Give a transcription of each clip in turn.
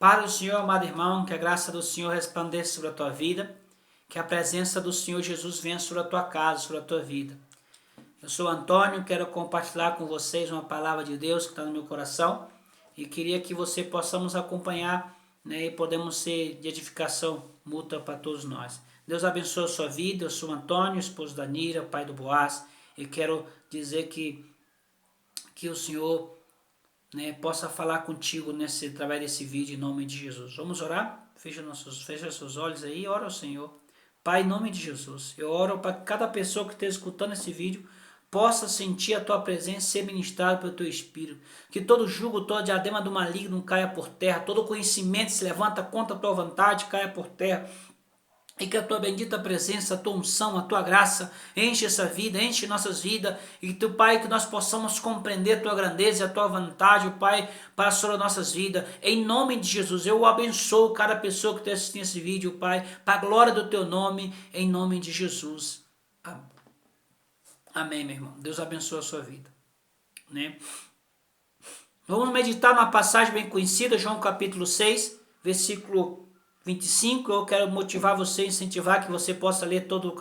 Para o Senhor, amado irmão, que a graça do Senhor resplandeça sobre a tua vida, que a presença do Senhor Jesus venha sobre a tua casa, sobre a tua vida. Eu sou Antônio, quero compartilhar com vocês uma palavra de Deus que está no meu coração e queria que você possamos acompanhar, né, e podemos ser de edificação mútua para todos nós. Deus abençoe a sua vida. Eu sou Antônio, esposo da Nira, pai do Boaz, e quero dizer que o Senhor, né, possa falar contigo através desse vídeo, em nome de Jesus. Vamos orar? Fecha seus olhos aí e ora ao Senhor. Pai, em nome de Jesus, eu oro para que cada pessoa que esteja escutando esse vídeo possa sentir a tua presença e ser ministrado pelo teu Espírito. Que todo jugo, toda diadema do maligno caia por terra, todo conhecimento se levanta contra a tua vontade caia por terra. E que a tua bendita presença, a tua unção, a tua graça enche essa vida, enche nossas vidas. E tu, Pai, que nós possamos compreender a tua grandeza e a tua vontade, Pai, para sobre as nossas vidas. Em nome de Jesus, eu abençoo cada pessoa que está assistindo esse vídeo, Pai, para a glória do teu nome, em nome de Jesus. Amém, meu irmão. Deus abençoe a sua vida. Né? Vamos meditar numa passagem bem conhecida, João capítulo 6, versículo 25, eu quero motivar você, incentivar que você possa ler todo o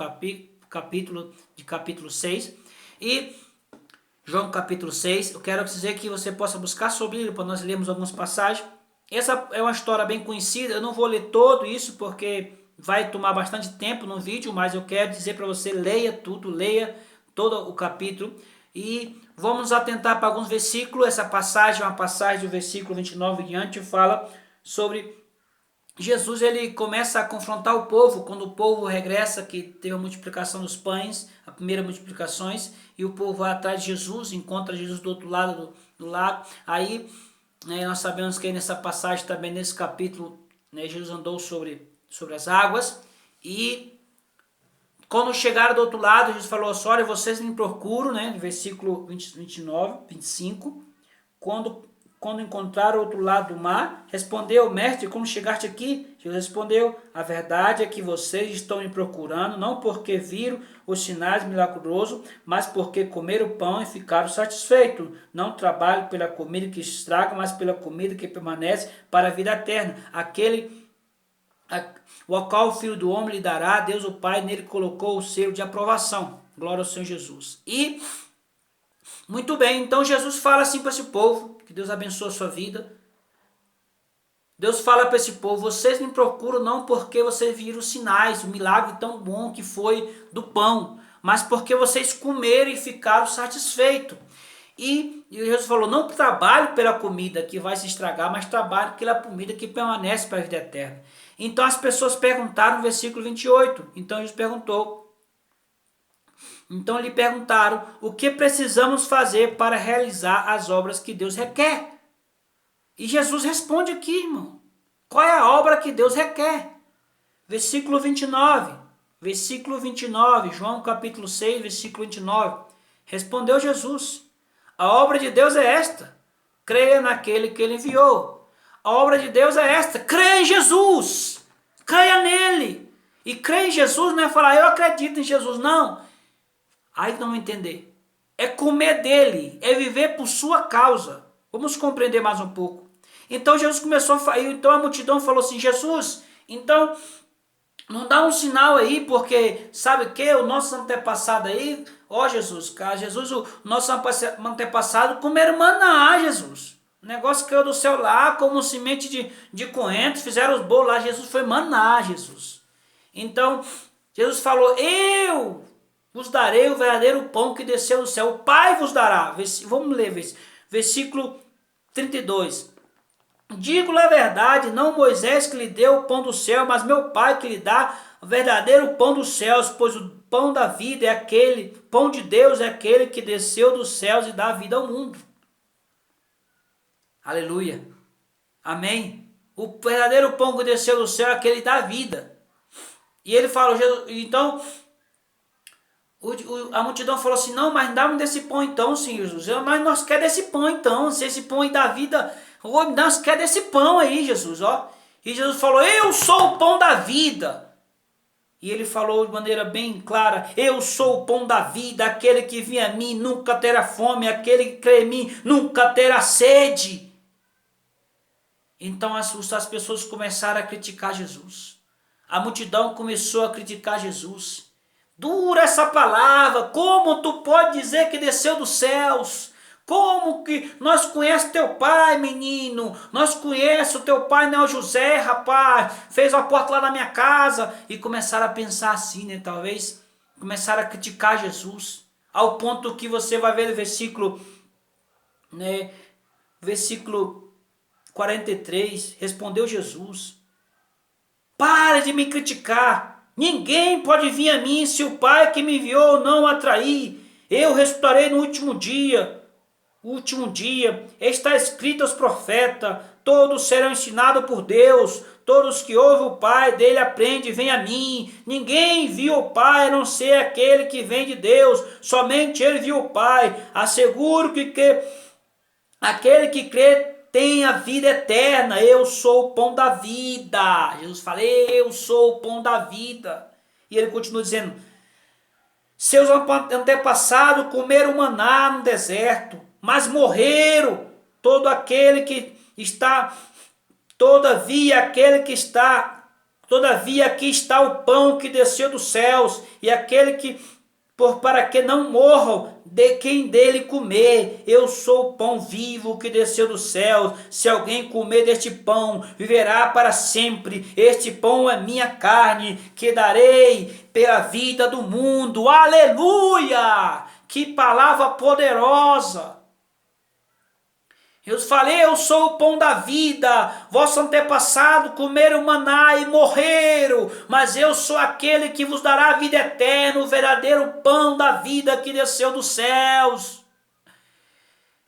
capítulo 6. E João capítulo 6, eu quero dizer que você possa buscar sobre ele, para nós lermos algumas passagens. Essa é uma história bem conhecida, eu não vou ler todo isso, porque vai tomar bastante tempo no vídeo, mas eu quero dizer para você, leia tudo, leia todo o capítulo. E vamos atentar para alguns versículos. Essa passagem é uma passagem do versículo 29 em diante, fala sobre Jesus. Ele começa a confrontar o povo, quando o povo regressa, que teve a multiplicação dos pães, a primeira multiplicações, e o povo vai atrás de Jesus, encontra Jesus do outro lado do lago. Aí, né, nós sabemos que nessa passagem, também nesse capítulo, né, Jesus andou sobre as águas, e quando chegaram do outro lado, Jesus falou assim: olha, vocês me procuram, né, no versículo 29, 25, quando encontraram o outro lado do mar, respondeu: mestre, como chegaste aqui? Jesus respondeu: a verdade é que vocês estão me procurando, não porque viram os sinais milagrosos, mas porque comeram o pão e ficaram satisfeitos. Não trabalho pela comida que estraga, mas pela comida que permanece para a vida eterna. O qual o Filho do Homem lhe dará, Deus o Pai nele colocou o selo de aprovação. Glória ao Senhor Jesus. E, muito bem, então Jesus fala assim para esse povo, que Deus abençoe a sua vida. Deus fala para esse povo: vocês me procuram não porque vocês viram os sinais, o milagre tão bom que foi do pão, mas porque vocês comeram e ficaram satisfeitos. E Jesus falou: não trabalho pela comida que vai se estragar, mas trabalho pela comida que permanece para a vida eterna. Então as pessoas perguntaram no versículo 28. Então Jesus perguntou. Então lhe perguntaram: o que precisamos fazer para realizar as obras que Deus requer? E Jesus responde aqui, irmão. Qual é a obra que Deus requer? Versículo 29. Versículo 29, João capítulo 6, versículo 29. Respondeu Jesus: a obra de Deus é esta: creia naquele que ele enviou. A obra de Deus é esta: creia em Jesus. Creia nele. E creia em Jesus não é falar eu acredito em Jesus, não. Aí não entender. É comer dele, é viver por sua causa. Vamos compreender mais um pouco. Então Jesus começou a falar, então a multidão falou assim: Jesus, então não dá um sinal aí, porque sabe o que? O nosso antepassado aí, ó Jesus, cara, Jesus, o nosso antepassado comeram maná, Jesus. O negócio caiu do céu lá, como semente de coentro, fizeram os bolos lá, Jesus foi maná, Jesus. Então, Jesus falou: eu vos darei o verdadeiro pão que desceu do céu, o Pai vos dará. Vamos ler, versículo 32. Digo-lhe a verdade, não Moisés que lhe deu o pão do céu, mas meu Pai que lhe dá o verdadeiro pão dos céus, pois o pão da vida é aquele, pão de Deus é aquele que desceu dos céus e dá vida ao mundo. Aleluia. Amém. O verdadeiro pão que desceu do céu é aquele que dá vida. E ele falou, então, a multidão falou assim: não, mas dá-me desse pão então, Senhor Jesus. Mas nós quer desse pão então, se esse pão aí dá vida, nós quer desse pão aí, Jesus, ó. E Jesus falou: eu sou o pão da vida. E ele falou de maneira bem clara: eu sou o pão da vida, aquele que vem a mim nunca terá fome, aquele que crê em mim nunca terá sede. Então as pessoas começaram a criticar Jesus. A multidão começou a criticar Jesus. Dura essa palavra, como tu pode dizer que desceu dos céus? Como que nós conhecemos teu pai, menino? Nós conhecemos o teu pai, não é o José, rapaz? Fez a porta lá na minha casa. E começaram a pensar assim, né? Talvez começaram a criticar Jesus. Ao ponto que você vai ver no versículo, né? Versículo 43, respondeu Jesus: Pare de me criticar. Ninguém pode vir a mim se o Pai que me enviou não o atrair. Eu ressuscitarei no último dia. O último dia. Está escrito aos profetas: todos serão ensinados por Deus. Todos que ouvem o Pai dele aprendem, vem a mim. Ninguém viu o Pai a não ser aquele que vem de Deus. Somente ele viu o Pai. Asseguro que aquele que crê tem a vida eterna. Eu sou o pão da vida. Jesus fala: eu sou o pão da vida. E ele continua dizendo: seus antepassados comeram maná no deserto, mas morreram. Todo aquele que está, todavia aqui está o pão que desceu dos céus, e aquele que para que não morram de quem dele comer. Eu sou o pão vivo que desceu dos céus. Se alguém comer deste pão, viverá para sempre. Este pão é minha carne, que darei pela vida do mundo. Aleluia! Que palavra poderosa! Eu falei: eu sou o pão da vida. Vossos antepassados comeram maná e morreram, mas eu sou aquele que vos dará a vida eterna, o verdadeiro pão da vida que desceu dos céus.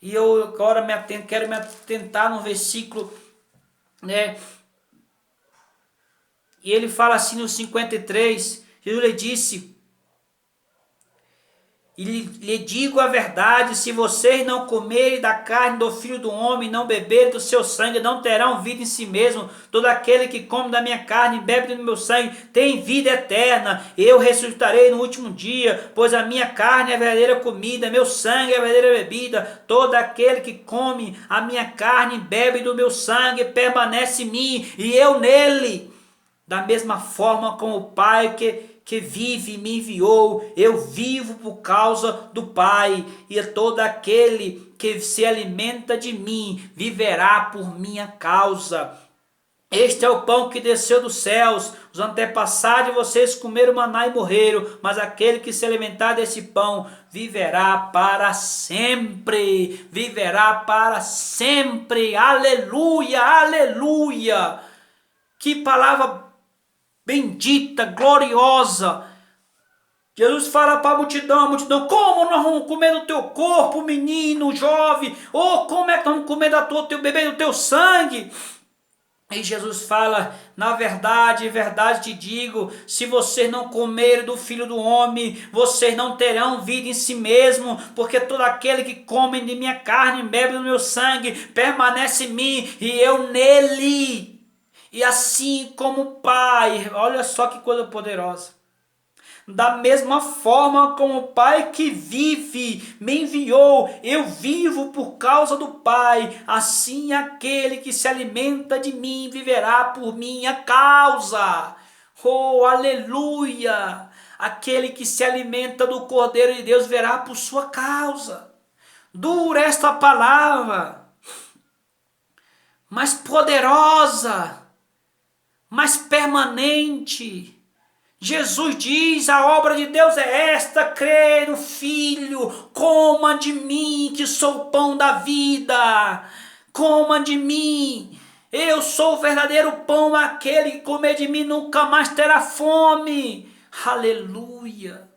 E eu agora quero me atentar no versículo, né? E ele fala assim no 53, Jesus lhe disse: e lhe digo a verdade, se vocês não comerem da carne do Filho do Homem, não beberem do seu sangue, não terão vida em si mesmo. Todo aquele que come da minha carne e bebe do meu sangue tem vida eterna. Eu ressuscitarei no último dia, pois a minha carne é a verdadeira comida, meu sangue é a verdadeira bebida. Todo aquele que come a minha carne e bebe do meu sangue permanece em mim e eu nele. Da mesma forma como o Pai que vive e me enviou, eu vivo por causa do Pai, e todo aquele que se alimenta de mim viverá por minha causa. Este é o pão que desceu dos céus. Os antepassados de vocês comeram maná e morreram, mas aquele que se alimentar desse pão viverá para sempre. Viverá para sempre. Aleluia, aleluia. Que palavra bendita, gloriosa. Jesus fala para a multidão: como nós vamos comer do teu corpo, menino, jovem? Ou como é que nós vamos comer do teu bebê, do teu sangue? E Jesus fala: na verdade, verdade te digo, se vocês não comerem do Filho do Homem, vocês não terão vida em si mesmo, porque todo aquele que come de minha carne e bebe do meu sangue permanece em mim e eu nele. E assim como o Pai, olha só que coisa poderosa, da mesma forma como o Pai que vive me enviou, eu vivo por causa do Pai, assim aquele que se alimenta de mim viverá por minha causa. Oh, aleluia! Aquele que se alimenta do Cordeiro de Deus verá por sua causa. Dura esta palavra, mas poderosa, mas permanente. Jesus diz: a obra de Deus é esta, crer no Filho, coma de mim que sou o pão da vida, coma de mim, eu sou o verdadeiro pão, aquele que comer de mim nunca mais terá fome. Aleluia.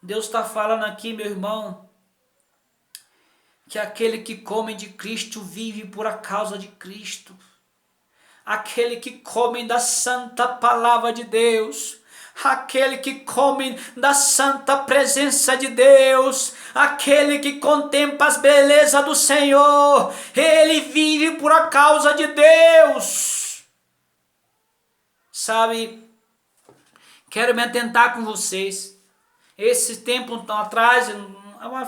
Deus está falando aqui, meu irmão, que aquele que come de Cristo vive por a causa de Cristo. Aquele que come da santa palavra de Deus, aquele que come da santa presença de Deus, aquele que contempla as belezas do Senhor, ele vive por a causa de Deus. Sabe, quero me atentar com vocês. Esse tempo atrás,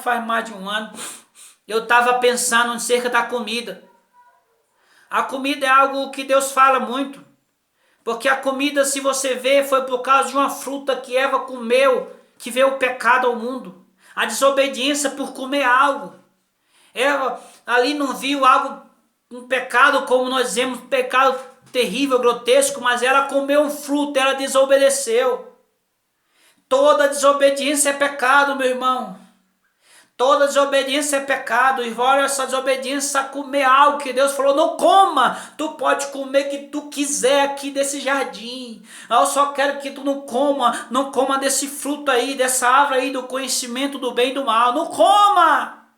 faz mais de um ano, eu estava pensando acerca da comida. A comida é algo que Deus fala muito. Porque a comida, se você vê, foi por causa de uma fruta que Eva comeu, que veio o pecado ao mundo. A desobediência por comer algo. Eva ali não viu algo, um pecado como nós dizemos, um pecado terrível, grotesco, mas ela comeu um fruto, ela desobedeceu. Toda desobediência é pecado, meu irmão. Toda desobediência é pecado. E olha essa desobediência a comer algo que Deus falou, não coma. Tu pode comer o que tu quiser aqui desse jardim. Eu só quero que tu não coma desse fruto aí, dessa árvore aí do conhecimento do bem e do mal. Não coma.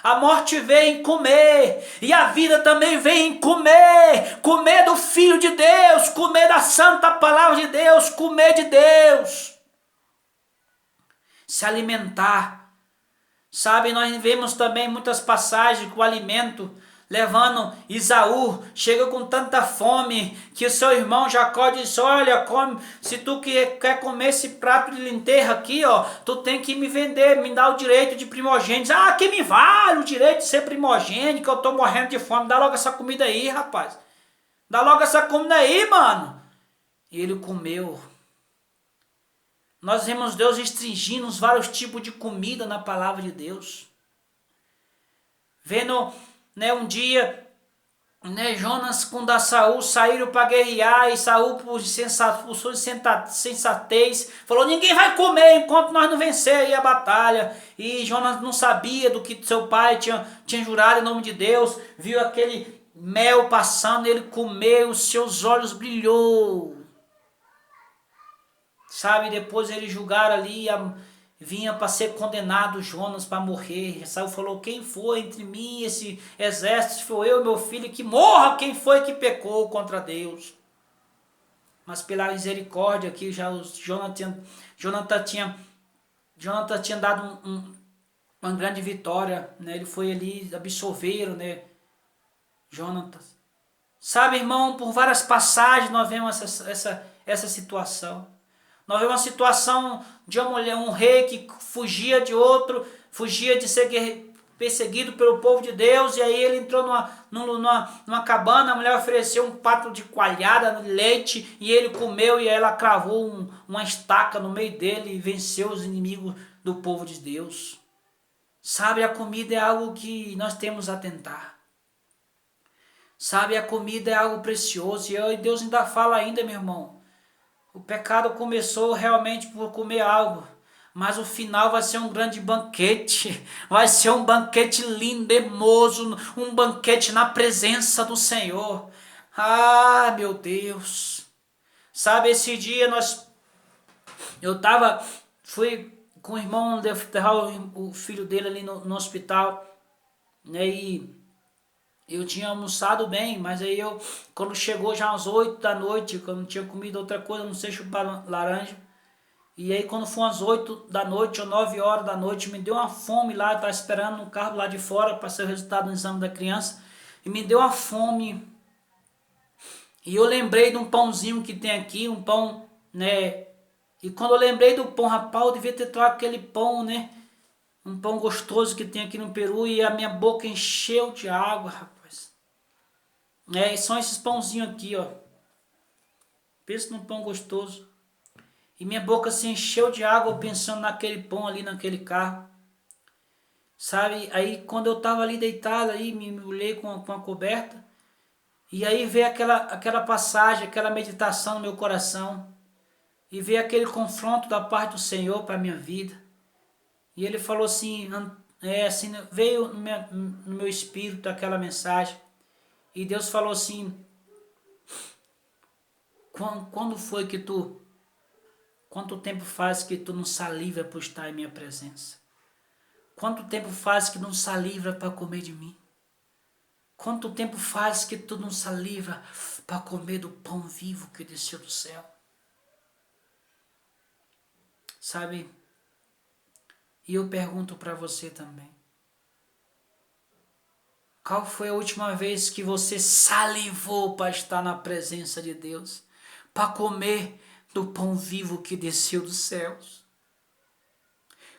A morte vem em comer, e a vida também vem em comer. Comer do Filho de Deus, comer da santa palavra de Deus, comer de Deus. Se alimentar. Sabe, nós vemos também muitas passagens com o alimento, levando Esaú, chega com tanta fome, que o seu irmão Jacó disse, olha, come, se tu quer comer esse prato de lenteja aqui, ó, tu tem que me vender, me dar o direito de primogênito. Ah, que me vale o direito de ser primogênito, que eu tô morrendo de fome, dá logo essa comida aí, rapaz. Dá logo essa comida aí, mano. E ele comeu. Nós vemos Deus restringindo os vários tipos de comida na palavra de Deus. Vendo, né, um dia, né, Jonas com Saul saíram para guerrear e Saul por sua sensatez falou, ninguém vai comer enquanto nós não vencer aí a batalha. E Jonas não sabia do que seu pai tinha jurado em nome de Deus, viu aquele mel passando, ele comeu, os seus olhos brilhou. Sabe, depois eles julgaram ali, vinha para ser condenado Jonas para morrer. Saul falou, quem foi entre mim e esse exército? Se for eu, meu filho, que morra quem foi que pecou contra Deus. Mas pela misericórdia que já Jonathan tinha dado uma grande vitória, né? Ele foi ali, absolveram, né? Jonathan. Sabe, irmão, por várias passagens nós vemos essa situação. Nós vemos uma situação de uma mulher, um rei que fugia de outro, fugia de ser perseguido pelo povo de Deus, e aí ele entrou numa cabana, a mulher ofereceu um prato de coalhada, leite, e ele comeu, e ela cravou uma estaca no meio dele e venceu os inimigos do povo de Deus. Sabe, a comida é algo que nós temos a tentar. Sabe, a comida é algo precioso, e Deus ainda fala ainda, meu irmão. O pecado começou realmente por comer algo, mas o final vai ser um grande banquete, vai ser um banquete lindo, hermoso, um banquete na presença do Senhor. Ah, meu Deus! Sabe, esse dia fui com o irmão levar o filho dele ali no hospital, né, e eu tinha almoçado bem, mas aí quando chegou já às 8 da noite, que eu não tinha comido outra coisa, não sei chupar laranja. E aí quando foi às 8 da noite ou 9 horas da noite, me deu uma fome lá, eu estava esperando no carro lá de fora para ser o resultado do exame da criança. E me deu uma fome. E eu lembrei de um pãozinho que tem aqui, um pão, né? E quando eu lembrei do pão, rapaz, eu devia ter trocado aquele pão, né? Um pão gostoso que tem aqui no Peru, e a minha boca encheu de água, rapaz. São esses pãozinhos aqui, ó. Pensa num pão gostoso. E minha boca se encheu de água pensando naquele pão ali naquele carro. Sabe? Aí quando eu tava ali deitado, aí me olhei com a coberta. E aí veio aquela passagem, aquela meditação no meu coração. E veio aquele confronto da parte do Senhor para a minha vida. E ele falou assim, veio no meu espírito aquela mensagem. E Deus falou assim, quando foi que quanto tempo faz que tu não saliva por estar em minha presença? Quanto tempo faz que não saliva para comer de mim? Quanto tempo faz que tu não saliva para comer do pão vivo que desceu do céu? Sabe? E eu pergunto para você também. Qual foi a última vez que você salivou para estar na presença de Deus? Para comer do pão vivo que desceu dos céus?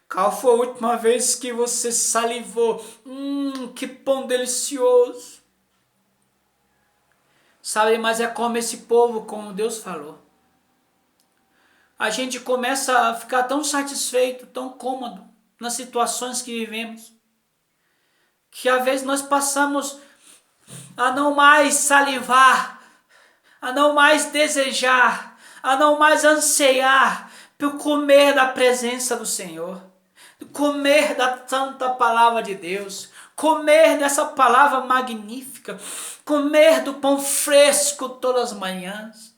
Qual foi a última vez que você salivou? Que pão delicioso! Sabe, mas é como esse povo, como Deus falou. A gente começa a ficar tão satisfeito, tão cômodo nas situações que vivemos, que às vezes nós passamos a não mais salivar, a não mais desejar, a não mais ansiar por comer da presença do Senhor, comer da santa palavra de Deus, comer dessa palavra magnífica, comer do pão fresco todas as manhãs.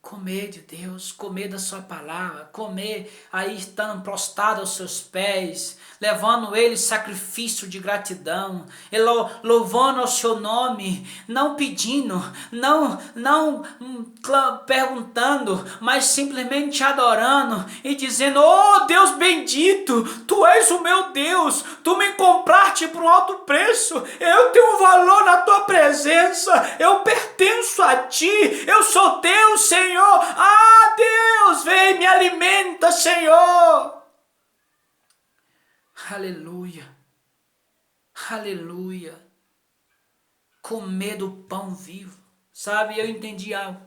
Comer de Deus, comer da sua palavra, comer aí estando prostrado aos seus pés, levando ele sacrifício de gratidão, louvando ao seu nome, não pedindo, não perguntando, mas simplesmente adorando e dizendo: oh Deus bendito, tu és o meu Deus, tu me compraste por um alto preço, eu tenho um valor na tua presença, eu pertenço a ti, eu sou teu, Senhor. Ah, Deus, vem, me alimenta, Senhor. Aleluia, aleluia. Comer do pão vivo. Sabe, eu entendi algo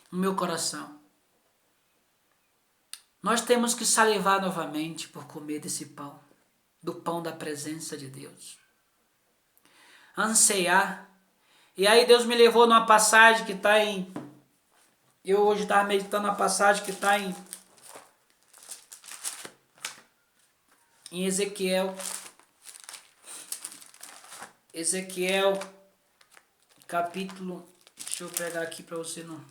no meu coração. Nós temos que salivar novamente por comer desse pão, do pão da presença de Deus. Anseiar. E aí Deus me levou numa passagem que está em... Eu hoje estava meditando na passagem que está em Ezequiel. Ezequiel, capítulo... Deixa eu pegar aqui para você não...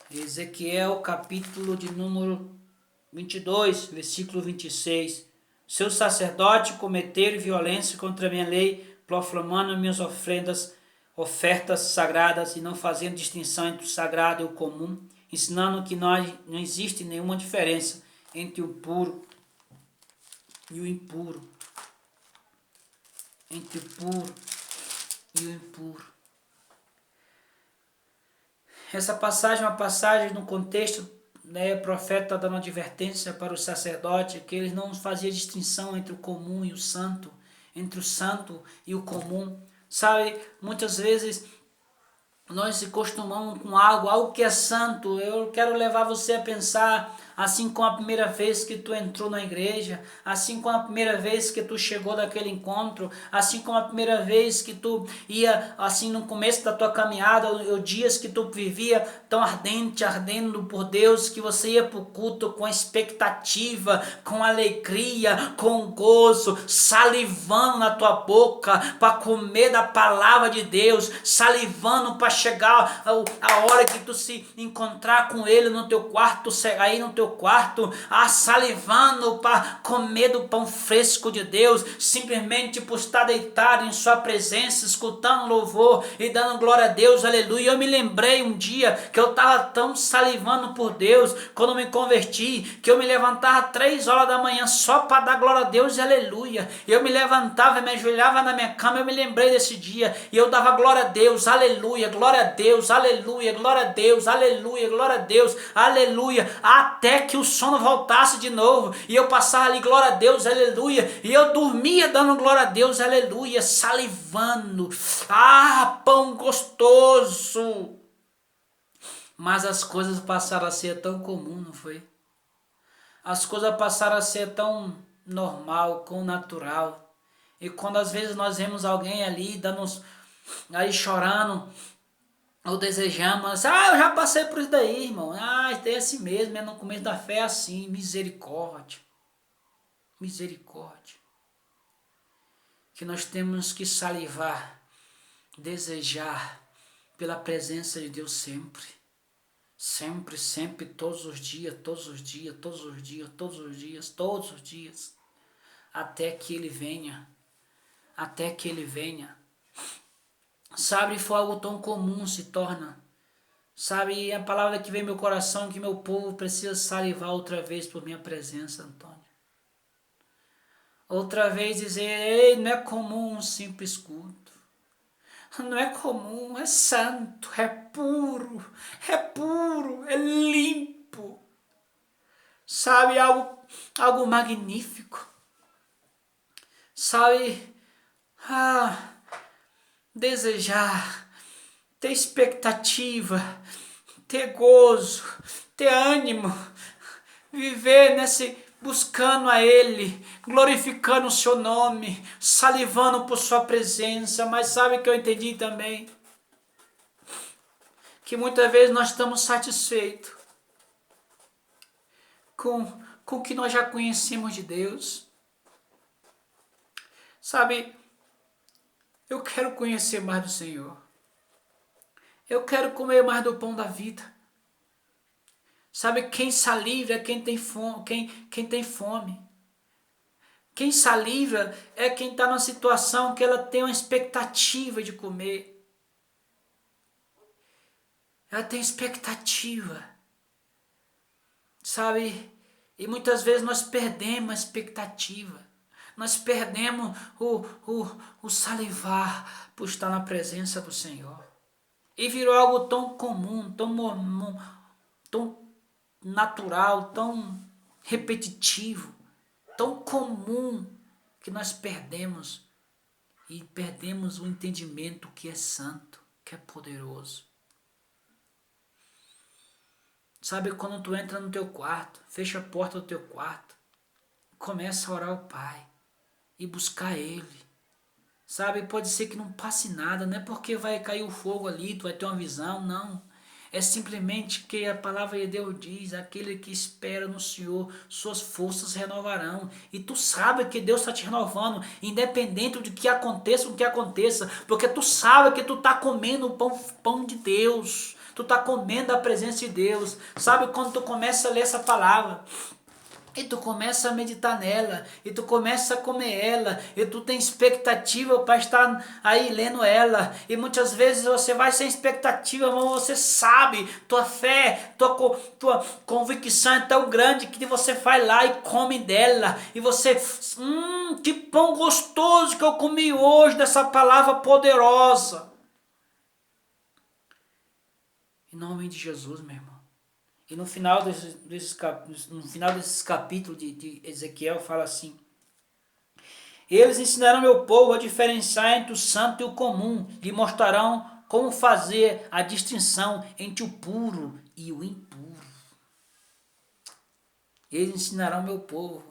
Ezequiel, capítulo de número 22, versículo 26. Seus sacerdotes cometeram violência contra a minha lei, proclamando minhas ofertas sagradas e não fazendo distinção entre o sagrado e o comum, ensinando que não existe nenhuma diferença entre o puro e o impuro. Entre o puro e o impuro. Essa passagem é uma passagem no contexto, né, o profeta está dando advertência para o sacerdote que eles não faziam distinção entre o comum e o santo, entre o santo e o comum. Sabe, muitas vezes nós se costumamos com algo que é santo. Eu quero levar você a pensar, assim como a primeira vez que tu entrou na igreja, assim como a primeira vez que tu chegou daquele encontro, assim como a primeira vez que tu ia, assim no começo da tua caminhada, os dias que tu vivia tão ardendo por Deus, que você ia para o culto com expectativa, com alegria, com gozo, salivando na tua boca para comer da palavra de Deus, salivando para chegar a hora que tu se encontrar com ele no teu quarto, aí no teu quarto, salivando para comer do pão fresco de Deus, simplesmente por estar deitado em sua presença, escutando louvor e dando glória a Deus, aleluia. Eu me lembrei um dia que eu estava tão salivando por Deus, quando me converti, que eu me levantava 3 horas da manhã só para dar glória a Deus e aleluia. Eu me levantava, me ajoelhava na minha cama, eu me lembrei desse dia, e eu dava glória a Deus, aleluia, glória a Deus, aleluia, glória a Deus, aleluia, glória a Deus, aleluia, até que o sono voltasse de novo, e eu passava ali, glória a Deus, aleluia, e eu dormia dando glória a Deus, aleluia, salivando, pão gostoso. Mas as coisas passaram a ser tão comum, não foi? As coisas passaram a ser tão normal, tão natural, e quando às vezes nós vemos alguém ali, aí chorando, ou desejamos, eu já passei por isso daí, irmão, é assim mesmo, é no começo da fé assim, misericórdia, misericórdia, que nós temos que salivar, desejar pela presença de Deus sempre, sempre, sempre, todos os dias, todos os dias, todos os dias, todos os dias, todos os dias, até que Ele venha, até que Ele venha. Sabe, foi algo tão comum se torna. Sabe, a palavra que vem no meu coração, que meu povo precisa salivar outra vez por minha presença, Antônio. Outra vez dizer, ei, não é comum um simples culto. Não é comum, é santo, é puro, é limpo. Sabe, algo magnífico. sabe, desejar, ter expectativa, ter gozo, ter ânimo, viver buscando a Ele, glorificando o seu nome, salivando por sua presença. Mas sabe que eu entendi também? Que muitas vezes nós estamos satisfeitos com o que nós já conhecemos de Deus. Sabe, eu quero conhecer mais do Senhor. Eu quero comer mais do pão da vida. Sabe, quem saliva é quem tem fome. Quem tem fome. Quem saliva é quem está numa situação que ela tem uma expectativa de comer. Ela tem expectativa. Sabe? E muitas vezes nós perdemos a expectativa. Nós perdemos o salivar por estar na presença do Senhor. E virou algo tão comum, tão natural, tão repetitivo, tão comum, que nós perdemos. E perdemos o entendimento que é santo, que é poderoso. Sabe, quando tu entra no teu quarto, fecha a porta do teu quarto, começa a orar ao Pai e buscar Ele. Sabe, pode ser que não passe nada, não é porque vai cair o fogo ali, tu vai ter uma visão, não. É simplesmente que a palavra de Deus diz, aquele que espera no Senhor, suas forças renovarão. E tu sabe que Deus está te renovando, independente de que aconteça o que aconteça, porque tu sabe que tu está comendo o pão de Deus. Tu está comendo a presença de Deus. Sabe quando tu começa a ler essa palavra? E tu começa a meditar nela, e tu começa a comer ela, e tu tem expectativa para estar aí lendo ela. E muitas vezes você vai sem expectativa, mas você sabe, tua fé, tua convicção é tão grande que você vai lá e come dela. E você, que pão gostoso que eu comi hoje dessa palavra poderosa. Em nome de Jesus, meu irmão. E no final desses capítulos de Ezequiel fala assim: eles ensinarão meu povo a diferenciar entre o santo e o comum, lhe mostrarão como fazer a distinção entre o puro e o impuro. Eles ensinarão meu povo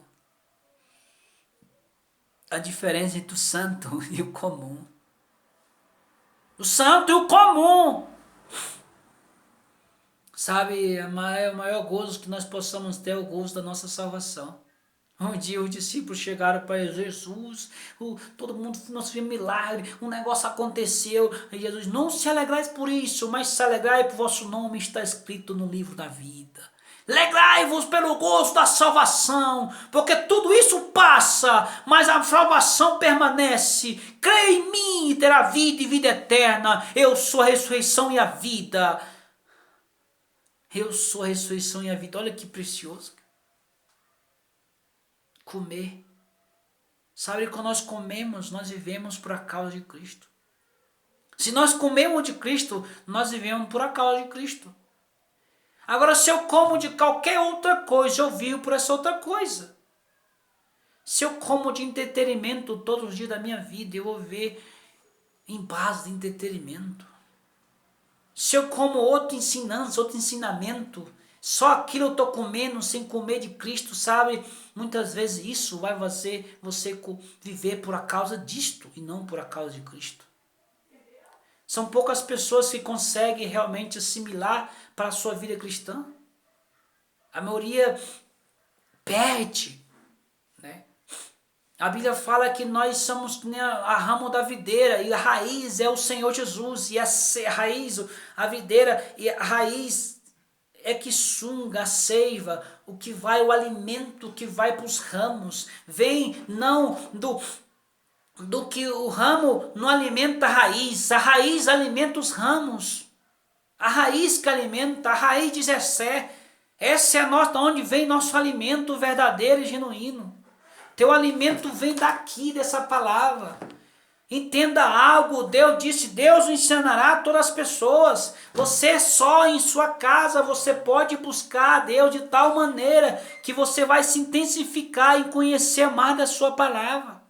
a diferença entre o santo e o comum. O santo e o comum. Sabe, o maior gozo que nós possamos ter é o gozo da nossa salvação. Um dia os discípulos chegaram para Jesus, todo mundo, nós vimos milagre, um negócio aconteceu, e Jesus, não se alegrais por isso, mas se alegrai por vosso nome está escrito no livro da vida. Alegrai-vos pelo gozo da salvação, porque tudo isso passa, mas a salvação permanece. Crê em mim e terá vida e vida eterna. Eu sou a ressurreição e a vida. Eu sou a ressurreição e a vida. Olha que precioso. Comer. Sabe, quando nós comemos, nós vivemos por a causa de Cristo. Se nós comemos de Cristo, nós vivemos por a causa de Cristo. Agora, se eu como de qualquer outra coisa, eu vivo por essa outra coisa. Se eu como de entretenimento todos os dias da minha vida, eu vou viver em base de entretenimento. Se eu como outro ensinamento, só aquilo eu estou comendo sem comer de Cristo, sabe? Muitas vezes isso vai fazer você viver por a causa disto e não por a causa de Cristo. São poucas pessoas que conseguem realmente assimilar para a sua vida cristã. A maioria perde. A Bíblia fala que nós somos a ramo da videira e a raiz é o Senhor Jesus. E a raiz, a videira e a raiz é que sunga, a seiva, o alimento que vai para os ramos. Vem não do que o ramo não alimenta a raiz alimenta os ramos. A raiz que alimenta, a raiz de Jessé. Essa é a nossa, onde vem nosso alimento verdadeiro e genuíno. Teu alimento vem daqui, dessa palavra. Entenda algo, Deus disse, Deus ensinará a todas as pessoas. Você só em sua casa, você pode buscar a Deus de tal maneira que você vai se intensificar em conhecer mais da sua palavra.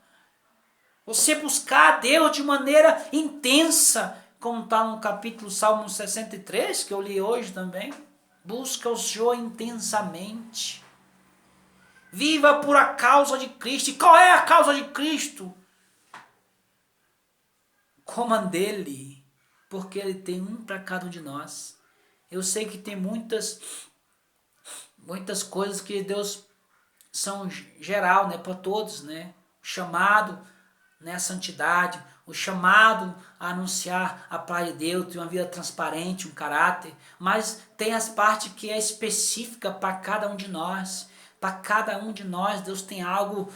Você buscar a Deus de maneira intensa, como está no capítulo Salmo 63, que eu li hoje também. Busca o Senhor intensamente. Viva por a causa de Cristo. E qual é a causa de Cristo? Coma dele, porque ele tem um para cada um de nós. Eu sei que tem muitas coisas que Deus são geral, né, para todos, né? O chamado, né, a santidade, o chamado a anunciar a palavra de Deus, ter uma vida transparente, um caráter, mas tem as partes que é específica para cada um de nós. Para cada um de nós, Deus tem algo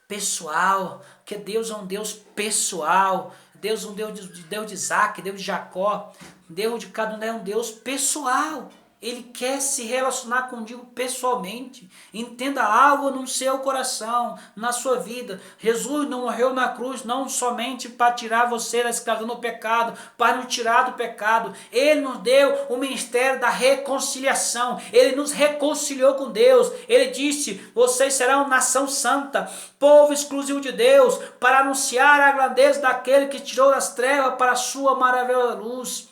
pessoal, porque Deus é um Deus pessoal. Deus é um Deus de Isaac, Deus de Jacó, Deus de cada um é um Deus pessoal. Ele quer se relacionar contigo pessoalmente. Entenda algo no seu coração, na sua vida. Jesus não morreu na cruz não somente para tirar você da escravidão do pecado, para nos tirar do pecado. Ele nos deu o ministério da reconciliação. Ele nos reconciliou com Deus. Ele disse: vocês serão nação santa, povo exclusivo de Deus, para anunciar a grandeza daquele que tirou das trevas para a sua maravilhosa luz.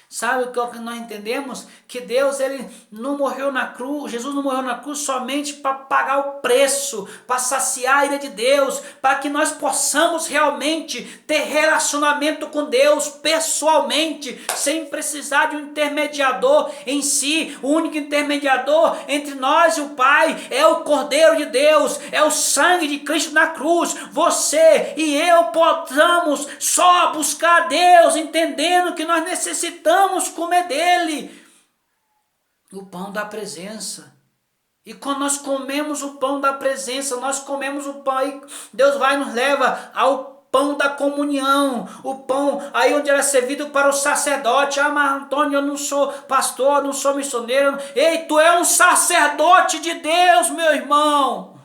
Sabe o que nós entendemos? Que Deus, ele não morreu na cruz, Jesus não morreu na cruz somente para pagar o preço, para saciar a ira de Deus, para que nós possamos realmente ter relacionamento com Deus pessoalmente, sem precisar de um intermediador em si. O único intermediador entre nós e o Pai é o Cordeiro de Deus, é o sangue de Cristo na cruz. Você e eu podamos só buscar a Deus, entendendo que nós necessitamos comer dele, o pão da presença. E quando nós comemos o pão da presença, nós comemos o pão e Deus vai nos leva ao pão da comunhão, o pão aí onde era servido para o sacerdote. Ah, mas Antônio, eu não sou pastor, não sou missioneiro. Ei, tu é um sacerdote de Deus, meu irmão.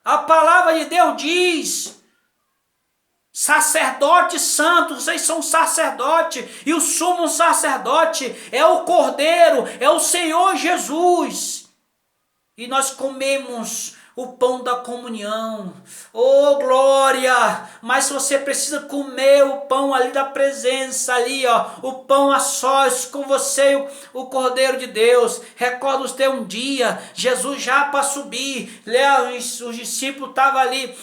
A palavra de Deus diz: sacerdote santo, vocês são sacerdote, e o sumo sacerdote é o Cordeiro, é o Senhor Jesus. E nós comemos o pão da comunhão. Oh, glória! Mas se você precisa comer o pão ali da presença, ali, ó, o pão a sós com você, o Cordeiro de Deus. Recorda os teus um dia, Jesus já para subir, os discípulos estavam ali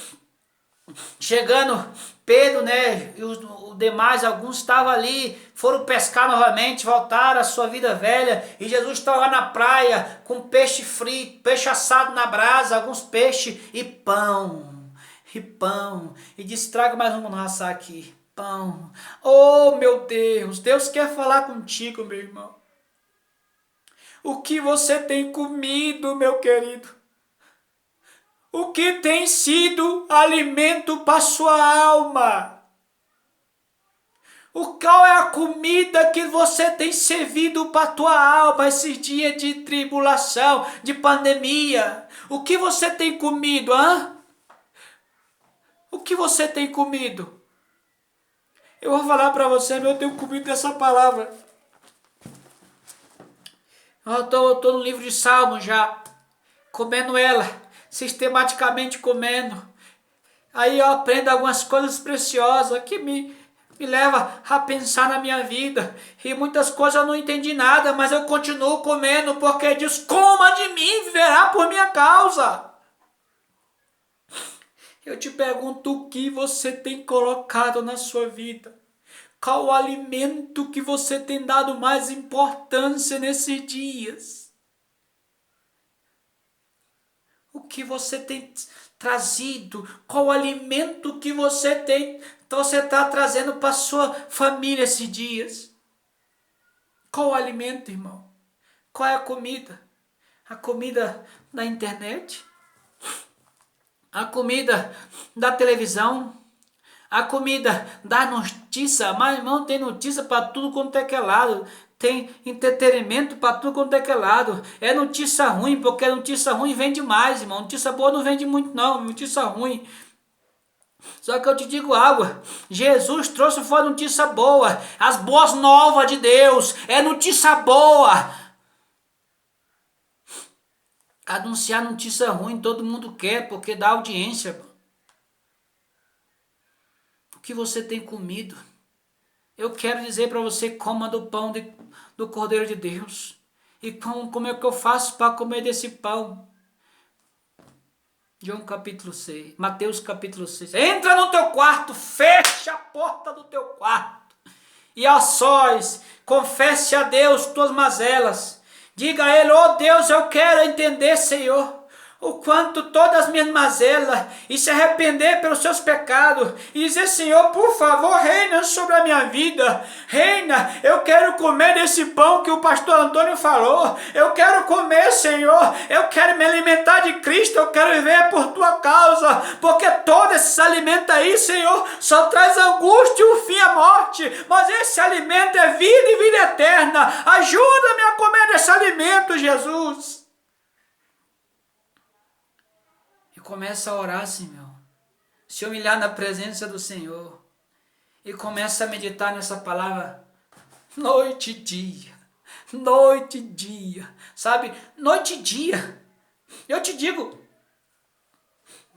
chegando, Pedro, né, e os demais, alguns estavam ali, foram pescar novamente, voltaram à sua vida velha, e Jesus estava lá na praia, com peixe frito, peixe assado na brasa, alguns peixes, e pão, e disse: traga mais um para assar aqui, pão. Oh, meu Deus, Deus quer falar contigo, meu irmão. O que você tem comido, meu querido? O que tem sido alimento para sua alma? Qual é a comida que você tem servido para tua alma esses dias de tribulação, de pandemia? O que você tem comido, hã? O que você tem comido? Eu vou falar para você, eu tenho comido essa palavra. Eu estou no livro de Salmos já, comendo ela. Sistematicamente comendo. Aí eu aprendo algumas coisas preciosas que me leva a pensar na minha vida. E muitas coisas eu não entendi nada, mas eu continuo comendo, porque diz: coma de mim, viverá por minha causa. Eu te pergunto, o que você tem colocado na sua vida? Qual o alimento que você tem dado mais importância nesses dias? O que você tem trazido? Qual o alimento que você está trazendo para a sua família esses dias? Qual o alimento, irmão? Qual é a comida? A comida da internet? A comida da televisão? A comida da notícia? Mas, irmão, tem notícia para tudo quanto é que é lado. Tem entretenimento para tudo quanto é que é lado. É notícia ruim, porque notícia ruim vende mais, irmão. Notícia boa não vende muito, não. Notícia ruim. Só que eu te digo algo: Jesus trouxe foi notícia boa. As boas novas de Deus. É notícia boa. Anunciar notícia ruim todo mundo quer, porque dá audiência. que você tem comido. Eu quero dizer para você, coma do pão do Cordeiro de Deus. E como é que eu faço para comer desse pão? João capítulo 6, Mateus capítulo 6. Entra no teu quarto, fecha a porta do teu quarto. E a sós, confesse a Deus tuas mazelas. Diga a Ele, oh Deus, eu quero entender, Senhor, o quanto todas as minhas mazelas, e se arrepender pelos seus pecados, e dizer, Senhor, por favor, reina sobre a minha vida, reina, eu quero comer desse pão que o pastor Antônio falou, eu quero comer, Senhor, eu quero me alimentar de Cristo, eu quero viver por tua causa, porque todo esse alimento aí, Senhor, só traz angústia e o fim à morte, mas esse alimento é vida e vida eterna, ajuda-me a comer desse alimento, Jesus. Começa a orar, Senhor, se humilhar na presença do Senhor e começa a meditar nessa palavra noite e dia, sabe? Noite e dia. Eu te digo,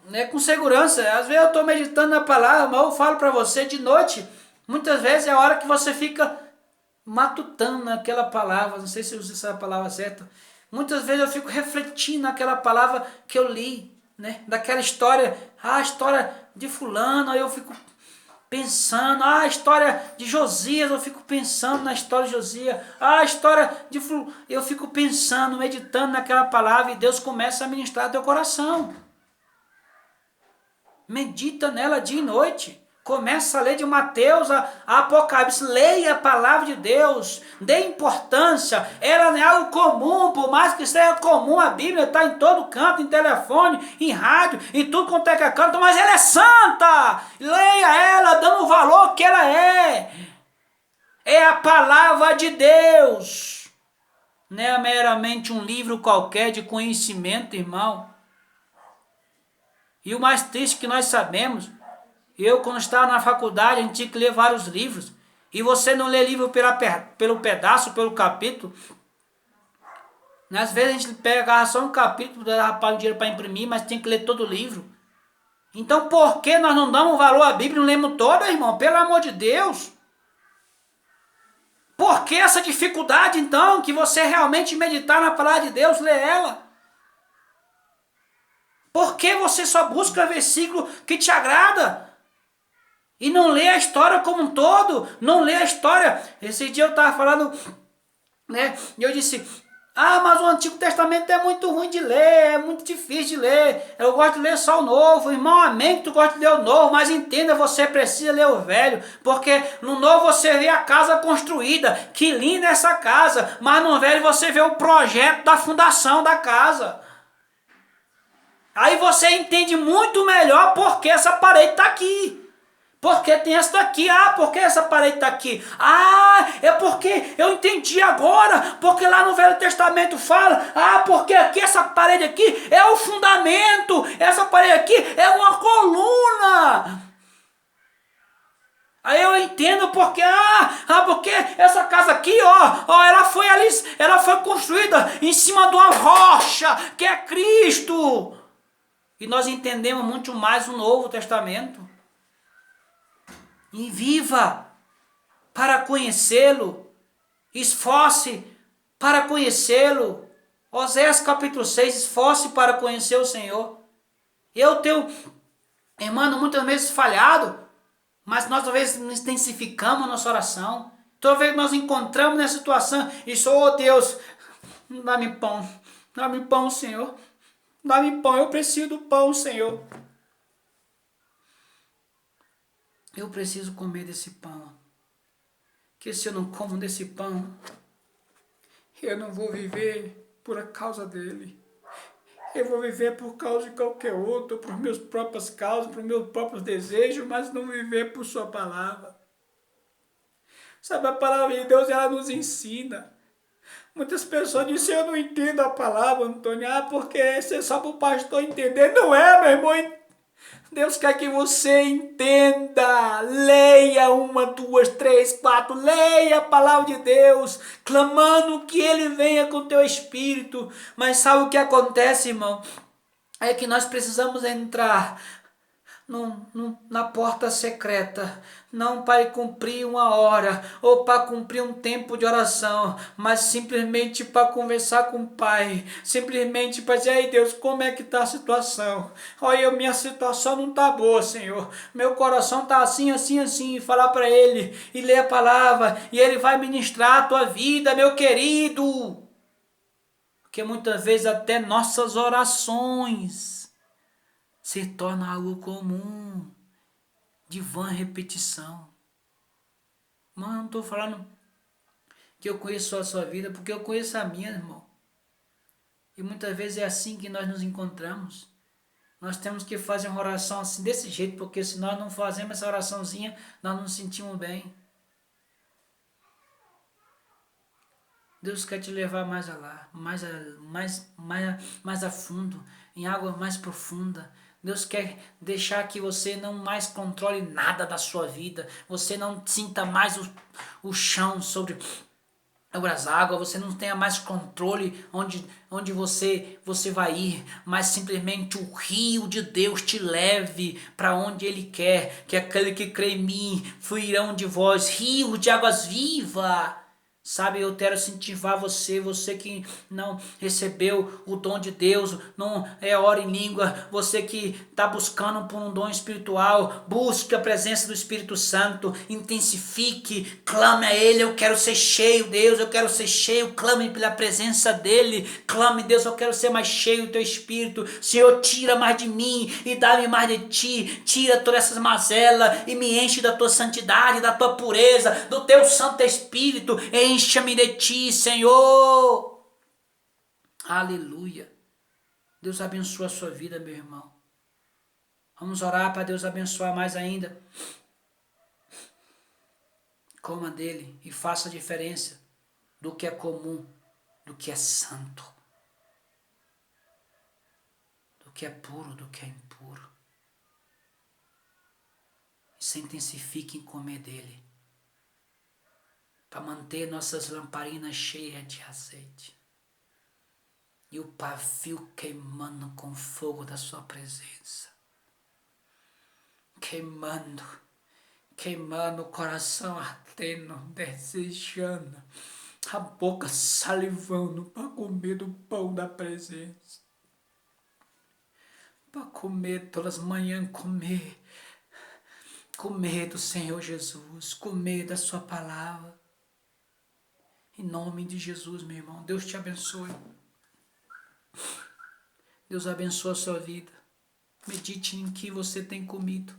né, com segurança, às vezes eu estou meditando na palavra, mas eu falo para você de noite, muitas vezes é a hora que você fica matutando naquela palavra, não sei se eu uso essa palavra certa, muitas vezes eu fico refletindo naquela palavra que eu li, né? Daquela história, a história de fulano, aí eu fico pensando, a história de Josias, eu fico pensando na história de Josias, a história de fulano, eu fico pensando, meditando naquela palavra e Deus começa a ministrar teu coração. Medita nela dia e noite. Começa a ler de Mateus a Apocalipse, leia a palavra de Deus, dê importância, ela não é algo comum, por mais que seja comum, a Bíblia está em todo canto, em telefone, em rádio, em tudo quanto é que é canto, mas ela é santa, leia ela dando o valor que ela é a palavra de Deus, não é meramente um livro qualquer de conhecimento, irmão. E o mais triste que nós sabemos, eu, quando estava na faculdade, a gente tinha que ler vários livros. E você não lê livro pelo pedaço, pelo capítulo. Às vezes a gente pega só um capítulo, dá para o dinheiro para imprimir, mas tem que ler todo o livro. Então por que nós não damos valor à Bíblia e não lemos toda, irmão? Pelo amor de Deus. Por que essa dificuldade, então, que você realmente meditar na palavra de Deus, ler ela? Por que você só busca versículo que te agrada? E não lê a história como um todo, não lê a história. Esse dia eu estava falando, né? E eu disse, mas o Antigo Testamento é muito ruim de ler, é muito difícil de ler. Eu gosto de ler só o Novo. Irmão, amém que tu gosta de ler o Novo, mas entenda, você precisa ler o Velho, porque no Novo você vê a casa construída, que linda essa casa, mas no Velho você vê o projeto da fundação da casa. Aí você entende muito melhor porque essa parede está aqui. Porque tem essa daqui, porque essa parede está aqui. É porque eu entendi agora, porque lá no Velho Testamento fala, porque aqui essa parede aqui é o fundamento, essa parede aqui é uma coluna. Aí eu entendo porque, porque essa casa aqui, ela foi construída em cima de uma rocha, que é Cristo. E nós entendemos muito mais o Novo Testamento. E viva para conhecê-lo, esforce para conhecê-lo. Oséias capítulo 6, esforce para conhecer o Senhor. Eu tenho, irmão, muitas vezes falhado, mas nós talvez intensificamos a nossa oração. Talvez nós encontramos nessa situação e sou, Deus, dá-me pão, Senhor. Dá-me pão, eu preciso do pão, Senhor. Eu preciso comer desse pão. Que se eu não como desse pão, eu não vou viver por causa dele. Eu vou viver por causa de qualquer outro, por meus próprias causas, por meus próprios desejos, mas não viver por sua palavra. Sabe, a palavra de Deus, ela nos ensina. Muitas pessoas dizem, eu não entendo a palavra, Antônio, porque isso é só para o pastor entender. Não é, meu irmão. Deus quer que você entenda, leia 1, 2, 3, 4, leia a palavra de Deus, clamando que Ele venha com o teu espírito. Mas sabe o que acontece, irmão? É que nós precisamos entrar na porta secreta, não para cumprir uma hora ou para cumprir um tempo de oração, mas simplesmente para conversar com o Pai, simplesmente para dizer: ei Deus, como é que está a situação? Olha, minha situação não está boa, Senhor, meu coração está assim, assim, assim, e falar para Ele, e ler a palavra, e Ele vai ministrar a tua vida, meu querido, porque muitas vezes até nossas orações se torna algo comum, de vã repetição. Mas eu não estou falando que eu conheço a sua vida, porque eu conheço a minha, irmão. E muitas vezes é assim que nós nos encontramos. Nós temos que fazer uma oração assim, desse jeito, porque se nós não fazemos essa oraçãozinha, nós não nos sentimos bem. Deus quer te levar mais a lá, mais a fundo, em água mais profunda. Deus quer deixar que você não mais controle nada da sua vida. Você não sinta mais o chão sobre as águas. Você não tenha mais controle onde você vai ir. Mas simplesmente o rio de Deus te leve para onde Ele quer. Que aquele que crê em mim fluirão de vós rios de águas vivas. Sabe, eu quero incentivar você que não recebeu o dom de Deus, não ora em língua, você que está buscando por um dom espiritual, busque a presença do Espírito Santo, intensifique, clame a Ele: eu quero ser cheio, Deus, eu quero ser cheio, clame pela presença dEle, clame: Deus, eu quero ser mais cheio do Teu Espírito, Senhor, tira mais de mim e dá-me mais de Ti, tira todas essas mazelas e me enche da Tua santidade, da Tua pureza, do Teu Santo Espírito, encha-me de Ti, Senhor. Aleluia. Deus abençoe a sua vida, meu irmão. Vamos orar para Deus abençoar mais ainda. Coma dele e faça a diferença do que é comum, do que é santo, do que é puro, do que é impuro. E se intensifique em comer dele, para manter nossas lamparinas cheias de azeite e o pavio queimando com fogo da sua presença, queimando o coração ardendo, desejando, a boca salivando para comer do pão da presença, para comer todas as manhãs, comer do Senhor Jesus, comer da sua palavra. Em nome de Jesus, meu irmão, Deus te abençoe. Deus abençoe a sua vida. Medite em que você tem comido.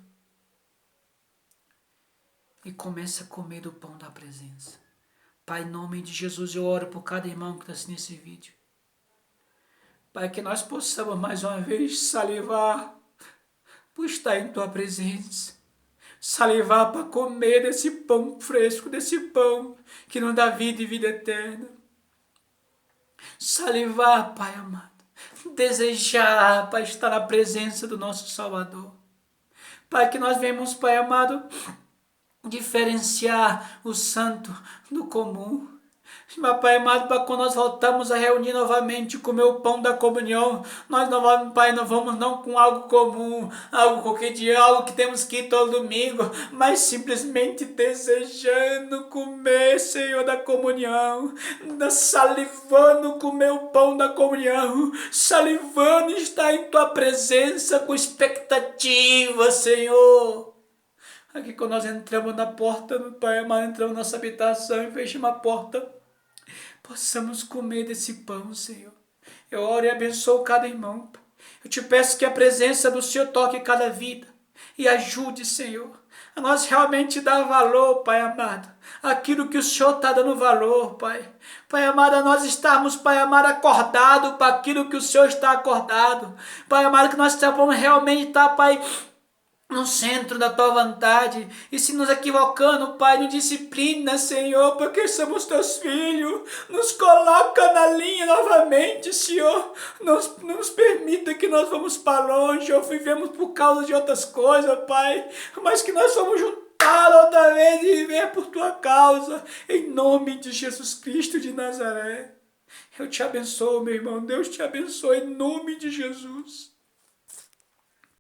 E comece a comer do pão da presença. Pai, em nome de Jesus, eu oro por cada irmão que está assistindo esse vídeo. Pai, que nós possamos mais uma vez salivar por estar em Tua presença. Salivar para comer desse pão fresco, desse pão que nos dá vida e vida eterna. Salivar, Pai amado. Desejar para estar na presença do nosso Salvador. Pai, que nós vemos, Pai amado, diferenciar o santo do comum. Mas, Pai amado, para quando nós voltamos a reunir novamente, comer o pão da comunhão, nós não vamos, Pai, não vamos não com algo comum, algo qualquer dia, algo que temos que ir todo domingo, mas simplesmente desejando comer, Senhor, da comunhão, salivando comer o pão da comunhão, salivando estar em Tua presença com expectativa, Senhor. Aqui quando nós entramos na porta, Pai amado, entramos na nossa habitação e fechamos a porta, possamos comer desse pão, Senhor. Eu oro e abençoo cada irmão. Eu te peço que a presença do Senhor toque cada vida e ajude, Senhor, a nós realmente dar valor, Pai amado, aquilo que o Senhor está dando valor, Pai. Pai amado, a nós estarmos, Pai amado, acordado para aquilo que o Senhor está acordado. Pai amado, que nós vamos realmente estar, Pai, no centro da Tua vontade, e se nos equivocando, Pai, nos disciplina, Senhor, porque somos Teus filhos, nos coloca na linha novamente, Senhor, nos permita que nós vamos para longe, ou vivemos por causa de outras coisas, Pai, mas que nós vamos juntar outra vez e viver por Tua causa, em nome de Jesus Cristo de Nazaré. Eu te abençoo, meu irmão, Deus te abençoe em nome de Jesus.